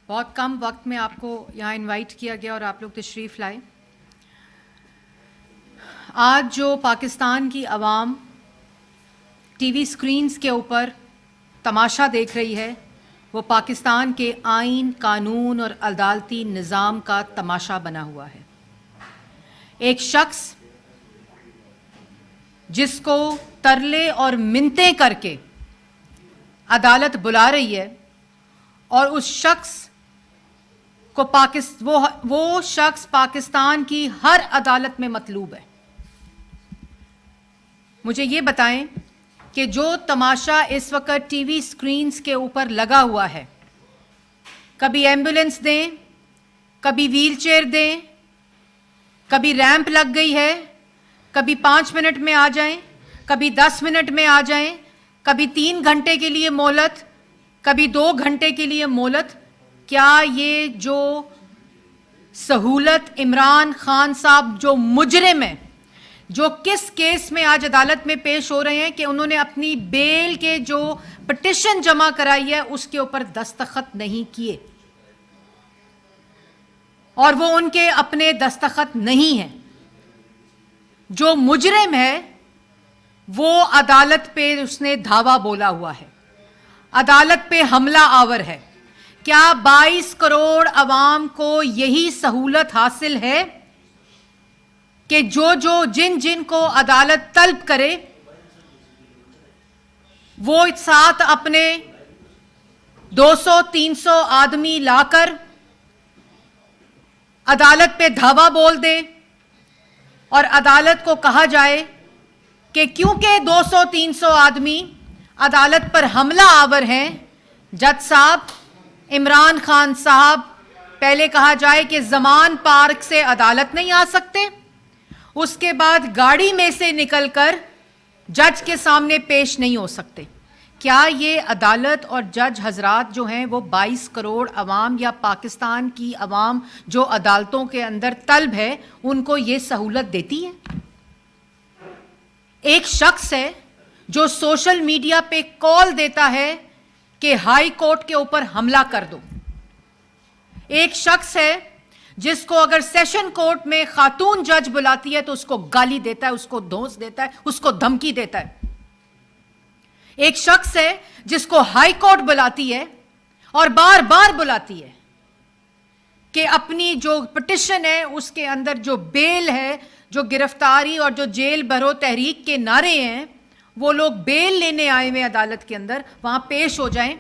بہت کم وقت میں آپ کو یہاں انوائٹ کیا گیا اور آپ لوگ تشریف لائے. آج جو پاکستان کی عوام ٹی وی اسکرینز کے اوپر تماشا دیکھ رہی ہے وہ پاکستان کے آئین، قانون اور عدالتی نظام کا تماشا بنا ہوا ہے. ایک شخص جس کو ترلے اور منتیں کر کے عدالت بلا رہی ہے اور اس شخص کو وہ شخص پاکستان کی ہر عدالت میں مطلوب ہے. مجھے یہ بتائیں کہ جو تماشا اس وقت ٹی وی اسکرینز کے اوپر لگا ہوا ہے، کبھی ایمبولنس دیں، کبھی ویل چیئر دیں، کبھی ریمپ لگ گئی ہے، کبھی 5 منٹ میں آ جائیں، کبھی 10 منٹ میں آ جائیں، کبھی 3 گھنٹے کے لیے مہلت، کبھی 2 گھنٹے کے لیے مہلت. کیا یہ جو سہولت عمران خان صاحب جو مجرم ہیں، جو کس کیس میں آج عدالت میں پیش ہو رہے ہیں کہ انہوں نے اپنی بیل کے جو پٹیشن جمع کرائی ہے اس کے اوپر دستخط نہیں کیے اور وہ ان کے اپنے دستخط نہیں ہیں. جو مجرم ہے وہ عدالت پہ اس نے دھاوا بولا ہوا ہے، عدالت پہ حملہ آور ہے. کیا 22 کروڑ عوام کو یہی سہولت حاصل ہے کہ جن کو عدالت طلب کرے وہ ساتھ اپنے 200-300 آدمی لا کر عدالت پہ دھاوا بول دے اور عدالت کو کہا جائے کہ کیونکہ 200-300 آدمی عدالت پر حملہ آور ہیں، جج صاحب عمران خان صاحب پہلے کہا جائے کہ زمان پارک سے عدالت نہیں آ سکتے، اس کے بعد گاڑی میں سے نکل کر جج کے سامنے پیش نہیں ہو سکتے. کیا یہ عدالت اور جج حضرات جو ہیں وہ 22 کروڑ عوام یا پاکستان کی عوام جو عدالتوں کے اندر طلب ہے ان کو یہ سہولت دیتی ہے؟ ایک شخص ہے جو سوشل میڈیا پہ کال دیتا ہے کہ ہائی کورٹ کے اوپر حملہ کر دو. ایک شخص ہے جس کو اگر سیشن کورٹ میں خاتون جج بلاتی ہے تو اس کو گالی دیتا ہے، اس کو دھونس دیتا ہے، اس کو دھمکی دیتا ہے. ایک شخص ہے جس کو ہائی کورٹ بلاتی ہے اور بار بار بلاتی ہے کہ اپنی جو پٹیشن ہے اس کے اندر جو بیل ہے، جو گرفتاری اور جو جیل بھرو تحریک کے نعرے ہیں، وہ لوگ بیل لینے آئے ہوئے عدالت کے اندر وہاں پیش ہو جائیں.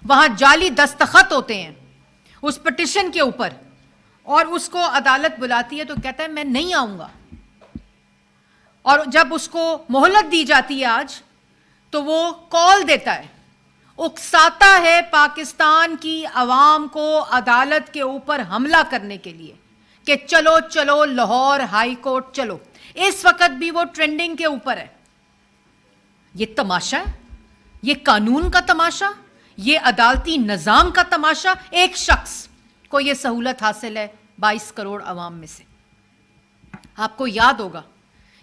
وہاں جعلی دستخط ہوتے ہیں اس پٹیشن کے اوپر اور اس کو عدالت بلاتی ہے تو کہتا ہے میں نہیں آؤں گا. اور جب اس کو مہلت دی جاتی ہے آج تو وہ کال دیتا ہے، اکساتا ہے پاکستان کی عوام کو عدالت کے اوپر حملہ کرنے کے لیے کہ چلو چلو لاہور ہائی کورٹ چلو. اس وقت بھی وہ ٹرینڈنگ کے اوپر ہے. یہ تماشا ہے، یہ قانون کا تماشا، یہ عدالتی نظام کا تماشا. ایک شخص کو یہ سہولت حاصل ہے 22 کروڑ عوام میں سے. آپ کو یاد ہوگا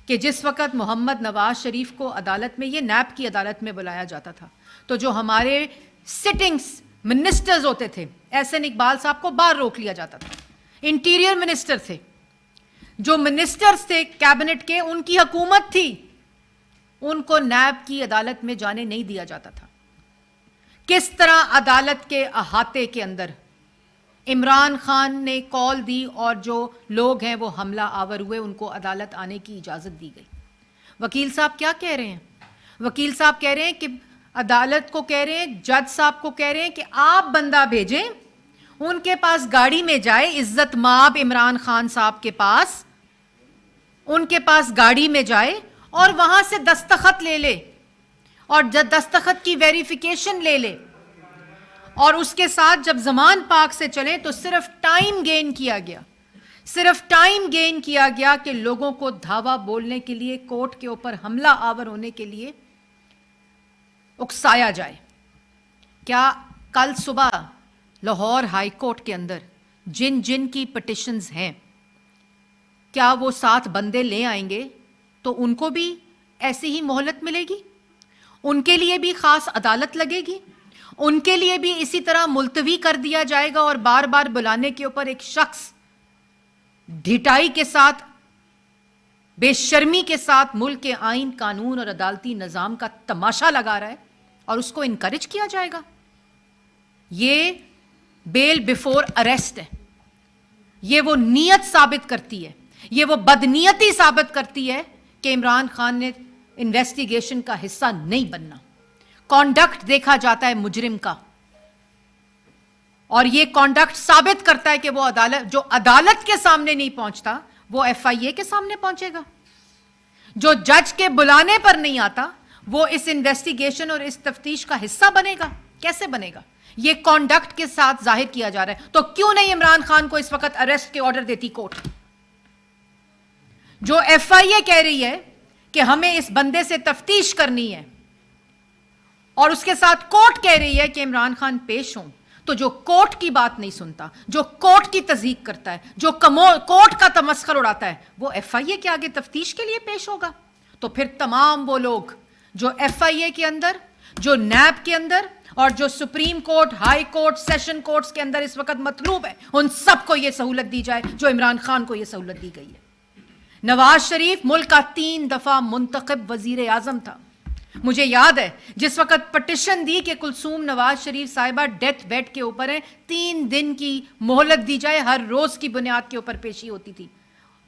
کہ جس وقت محمد نواز شریف کو عدالت میں، یہ نیب کی عدالت میں بلایا جاتا تھا، تو جو ہمارے سٹنگز منسٹرز ہوتے تھے، احسن اقبال صاحب کو باہر روک لیا جاتا تھا. انٹیریئر منسٹر تھے، جو منسٹرز تھے کیبنٹ کے، ان کی حکومت تھی، ان کو نیب کی عدالت میں جانے نہیں دیا جاتا تھا. کس طرح عدالت کے احاطے کے اندر عمران خان نے کال دی اور جو لوگ ہیں وہ حملہ آور ہوئے، ان کو عدالت آنے کی اجازت دی گئی. وکیل صاحب کیا کہہ رہے ہیں؟ وکیل صاحب کہہ رہے ہیں کہ عدالت کو کہہ رہے ہیں، جج صاحب کو کہہ رہے ہیں کہ آپ بندہ بھیجیں، ان کے پاس گاڑی میں جائے، عزت مآب عمران خان صاحب کے پاس، ان کے پاس گاڑی میں جائے اور وہاں سے دستخط لے لے اور دستخط کی ویریفیکیشن لے لے اور اس کے ساتھ جب زمان پاک سے چلیں تو صرف ٹائم گین کیا گیا، صرف ٹائم گین کیا گیا کہ لوگوں کو دھاوا بولنے کے لیے، کورٹ کے اوپر حملہ آور ہونے کے لیے اکسایا جائے. کیا کل صبح لاہور ہائی کورٹ کے اندر جن کی پٹیشنز ہیں، کیا وہ 7 بندے لے آئیں گے تو ان کو بھی ایسی ہی مہلت ملے گی؟ ان کے لیے بھی خاص عدالت لگے گی؟ ان کے لیے بھی اسی طرح ملتوی کر دیا جائے گا اور بار بار بلانے کے اوپر ایک شخص ڈھٹائی کے ساتھ، بے شرمی کے ساتھ ملک کے آئین، قانون اور عدالتی نظام کا تماشا لگا رہا ہے اور اس کو انکریج کیا جائے گا؟ یہ بیل بیفور اریسٹ ہے. یہ وہ نیت ثابت کرتی ہے، یہ وہ بدنیتی ثابت کرتی ہے کہ عمران خان نے انویسٹیگیشن کا حصہ نہیں بننا. کانڈکٹ دیکھا جاتا ہے مجرم کا، اور یہ کانڈکٹ ثابت کرتا ہے کہ وہ جو عدالت کے سامنے نہیں پہنچتا وہ ایف آئی اے کے سامنے پہنچے گا. جو جج کے بلانے پر نہیں آتا وہ اس انویسٹیگیشن اور اس تفتیش کا حصہ بنے گا. کیسے بنے گا؟ یہ کانڈکٹ کے ساتھ ظاہر کیا جا رہا ہے. تو کیوں نہیں عمران خان کو اس وقت اریسٹ کے آرڈر دیتی کورٹ؟ جو ایف آئی اے کہہ رہی ہے کہ ہمیں اس بندے سے تفتیش کرنی ہے اور اس کے ساتھ کورٹ کہہ رہی ہے کہ عمران خان پیش ہوں، تو جو کورٹ کی بات نہیں سنتا، جو کورٹ کی تصدیق کرتا ہے، جو کورٹ کا تمسخر اڑاتا ہے، وہ ایف آئی اے کے آگے تفتیش کے لیے پیش ہوگا. تو پھر تمام وہ لوگ جو ایف آئی اے کے اندر، جو نیب کے اندر اور جو supreme court, high court, session courts کے اندر اس وقت مطلوب ہے، ان سب کو یہ سہولت دی جائے جو عمران خان کو یہ سہولت دی گئی ہے. نواز شریف ملک کا 3 دفعہ منتخب وزیر اعظم تھا. مجھے یاد ہے جس وقت پٹیشن دی کہ کلثوم نواز شریف صاحبہ ڈیتھ بیڈ کے اوپر ہیں، 3 دن کی مہلت دی جائے، ہر روز کی بنیاد کے اوپر پیشی ہوتی تھی،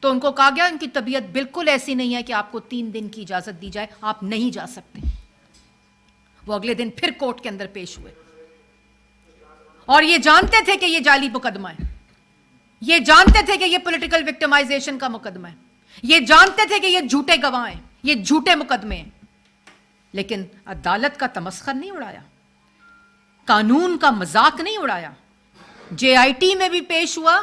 تو ان کو کہا گیا ان کی طبیعت بالکل ایسی نہیں ہے کہ آپ کو 3 دن کی اجازت دی جائے، آپ نہیں جا سکتے. وہ اگلے دن پھر کورٹ کے اندر پیش ہوئے اور یہ جانتے تھے کہ یہ جعلی مقدمہ ہے، یہ جانتے تھے کہ یہ پولیٹیکل وکٹمائزیشن کا مقدمہ ہے، یہ جانتے تھے کہ یہ جھوٹے گواہ ہیں، یہ جھوٹے مقدمے ہیں، لیکن عدالت کا تمسخر نہیں اڑایا، قانون کا مذاق نہیں اڑایا. جے آئی ٹی میں بھی پیش ہوا،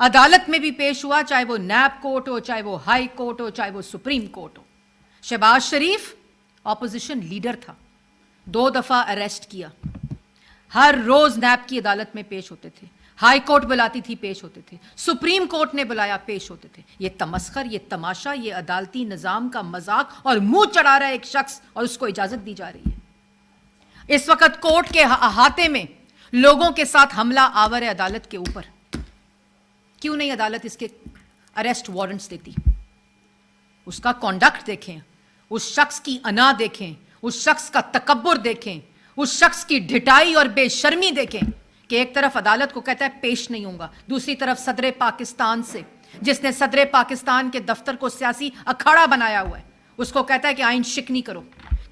عدالت میں بھی پیش ہوا، چاہے وہ نیب کورٹ ہو، چاہے وہ ہائی کورٹ ہو، چاہے وہ سپریم کورٹ ہو. شہباز شریف اپوزیشن لیڈر تھا، 2 دفعہ اریسٹ کیا، ہر روز نیب کی عدالت میں پیش ہوتے تھے، ہائی کورٹ بلاتی تھی پیش ہوتے تھے، سپریم کورٹ نے بلایا پیش ہوتے تھے. یہ تمسخر، یہ تماشا، یہ عدالتی نظام کا مذاق اور منہ چڑھا رہا ہے ایک شخص اور اس کو اجازت دی جا رہی ہے. اس وقت کورٹ کے احاطے میں لوگوں کے ساتھ حملہ آور ہے عدالت کے اوپر. کیوں نہیں عدالت اس کے اریسٹ وارنٹس دیتی؟ اس کا کانڈکٹ دیکھیں، اس شخص کی انا دیکھیں، اس شخص کا تکبر دیکھیں، اس شخص کی ڈھٹائی اور بے شرمی دیکھیں کہ ایک طرف عدالت کو کہتا ہے پیش نہیں ہوں گا، دوسری طرف صدر پاکستان سے، جس نے صدر پاکستان کے دفتر کو سیاسی اکھاڑا بنایا ہوا ہے، اس کو کہتا ہے کہ آئین شکنی کرو.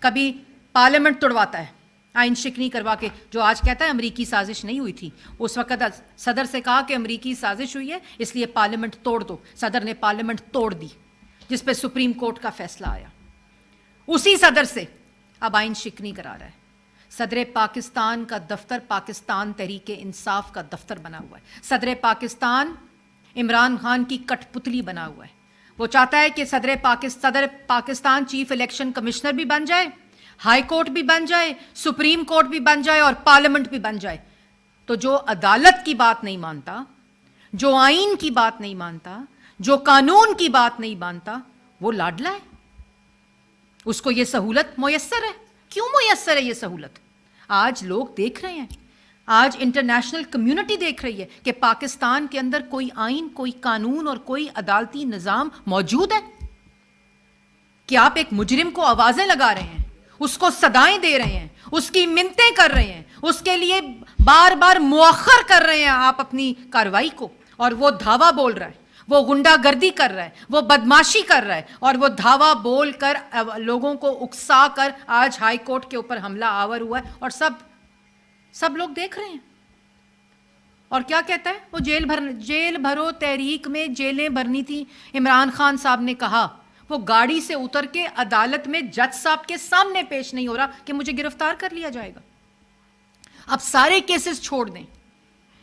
کبھی پارلیمنٹ توڑواتا ہے آئین شکنی کروا کے، جو آج کہتا ہے امریکی سازش نہیں ہوئی تھی. اس وقت صدر سے کہا کہ امریکی سازش ہوئی ہے اس لیے پارلیمنٹ توڑ دو، صدر نے پارلیمنٹ توڑ دی، جس پہ سپریم کورٹ کا فیصلہ آیا. اسی صدر سے اب آئین شکنی کرا رہا ہے. صدر پاکستان کا دفتر پاکستان تحریک انصاف کا دفتر بنا ہوا ہے. صدر پاکستان عمران خان کی کٹ پتلی بنا ہوا ہے. وہ چاہتا ہے کہ صدر پاکستان چیف الیکشن کمشنر بھی بن جائے، ہائی کورٹ بھی بن جائے، سپریم کورٹ بھی بن جائے اور پارلیمنٹ بھی بن جائے. تو جو عدالت کی بات نہیں مانتا، جو آئین کی بات نہیں مانتا، جو قانون کی بات نہیں مانتا، وہ لاڈلا ہے. اس کو یہ سہولت میسر ہے. کیوں میسر ہے یہ سہولت؟ آج لوگ دیکھ رہے ہیں، آج انٹرنیشنل کمیونٹی دیکھ رہی ہے کہ پاکستان کے اندر کوئی آئین، کوئی قانون اور کوئی عدالتی نظام موجود ہے. کہ آپ ایک مجرم کو آوازیں لگا رہے ہیں، اس کو صدائیں دے رہے ہیں، اس کی منتیں کر رہے ہیں، اس کے لیے بار بار مؤخر کر رہے ہیں آپ اپنی کارروائی کو، اور وہ دھاوا بول رہا ہے، وہ غنڈہ گردی کر رہا ہے، وہ بدماشی کر رہا ہے، اور وہ دھاوا بول کر لوگوں کو اکسا کر آج ہائی کورٹ کے اوپر حملہ آور ہوا ہے، اور سب لوگ دیکھ رہے ہیں. اور کیا کہتا ہے وہ؟ جیل بھرو تحریک میں جیلیں بھرنی تھی. عمران خان صاحب نے کہا وہ گاڑی سے اتر کے عدالت میں جج صاحب کے سامنے پیش نہیں ہو رہا کہ مجھے گرفتار کر لیا جائے گا. اب سارے کیسز چھوڑ دیں،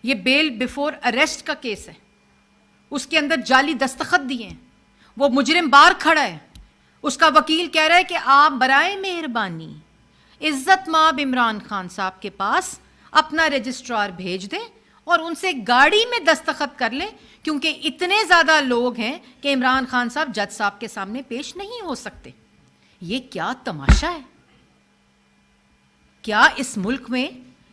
یہ بیل بیفور اریسٹ کا کیس ہے، اس کے اندر جعلی دستخط دیے ہیں، وہ مجرم باہر کھڑا ہے، اس کا وکیل کہہ رہا ہے کہ آپ برائے مہربانی عزت مآب عمران خان صاحب کے پاس اپنا رجسٹرار بھیج دیں اور ان سے گاڑی میں دستخط کر لیں، کیونکہ اتنے زیادہ لوگ ہیں کہ عمران خان صاحب جج صاحب کے سامنے پیش نہیں ہو سکتے. یہ کیا تماشا ہے؟ کیا اس ملک میں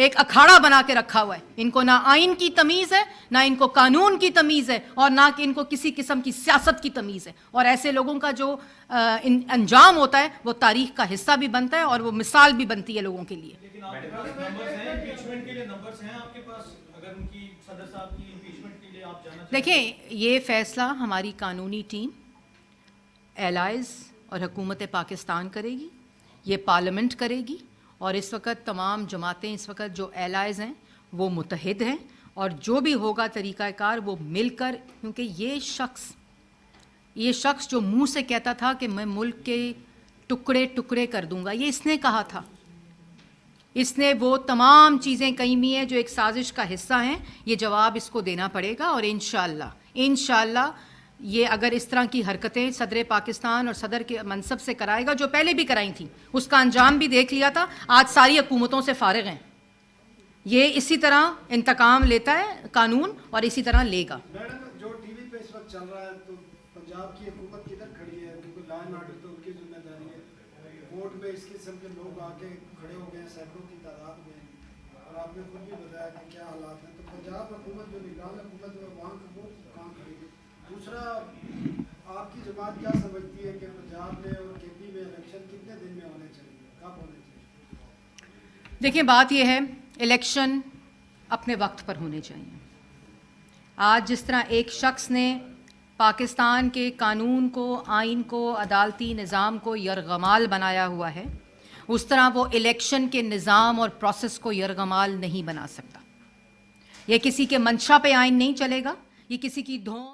ایک اکھاڑا بنا کے رکھا ہوا ہے. ان کو نہ آئین کی تمیز ہے, نہ ان کو قانون کی تمیز ہے, اور نہ کہ ان کو کسی قسم کی سیاست کی تمیز ہے. اور ایسے لوگوں کا جو انجام ہوتا ہے وہ تاریخ کا حصہ بھی بنتا ہے اور وہ مثال بھی بنتی ہے لوگوں کے لیے. لیکن آپ کے پاس نمبرز ہیں, امپیچمنٹ کے لیے نمبرز ہیں آپ کے پاس, اگر ان کی صدر صاحب کی امپیچمنٹ کے لیے آپ جانا چاہتے ہیں. دیکھیں, یہ فیصلہ ہماری قانونی ٹیم, ایلائز اور حکومت پاکستان کرے گی, یہ پارلیمنٹ کرے گی, اور اس وقت تمام جماعتیں اس وقت جو ایلائز ہیں وہ متحد ہیں, اور جو بھی ہوگا طریقہ کار وہ مل کر, کیونکہ یہ شخص جو منہ سے کہتا تھا کہ میں ملک کے ٹکڑے ٹکڑے کر دوں گا, یہ اس نے کہا تھا. اس نے وہ تمام چیزیں کہی ہوئی ہیں جو ایک سازش کا حصہ ہیں. یہ جواب اس کو دینا پڑے گا, اور انشاءاللہ یہ اگر اس طرح کی حرکتیں صدر پاکستان اور صدر کے منصب سے کرائے گا, جو پہلے بھی کرائی تھیں, اس کا انجام بھی دیکھ لیا تھا. آج ساری حکومتوں سے فارغ ہیں. یہ اسی طرح انتقام لیتا ہے قانون, اور اسی طرح لے گا. میڈم, جو ٹی وی پہ اس وقت چل رہا ہے تو پنجاب کی حکومت کدھر کھڑی ہے؟ کیونکہ لا اینڈ آرڈر تو ان کی ذمہ داری ہے. ووٹ میں اس قسم کے لوگ آ کے کھڑے ہو گئے ہیں سینکڑوں کی تعداد میں, اور آپ نے خود بھی بتایا کہ کیا حالات ہیں. تو پنجاب حکومت جو نگران حکومت ہے وہاں وہ کام کرے گی. دوسرا, آپ کی جماعت کیا سمجھتی ہے کہ پنجاب میں اور کے پی میں الیکشن کتنے دن میں ہونے چاہیے, کب ہونے چاہیے؟ دیکھیں, بات یہ ہے, الیکشن اپنے وقت پر ہونے چاہیے. آج جس طرح ایک شخص نے پاکستان کے قانون کو, آئین کو, عدالتی نظام کو یرغمال بنایا ہوا ہے, اس طرح وہ الیکشن کے نظام اور پروسیس کو یرغمال نہیں بنا سکتا. یہ کسی کے منشا پہ آئین نہیں چلے گا, یہ کسی کی دھون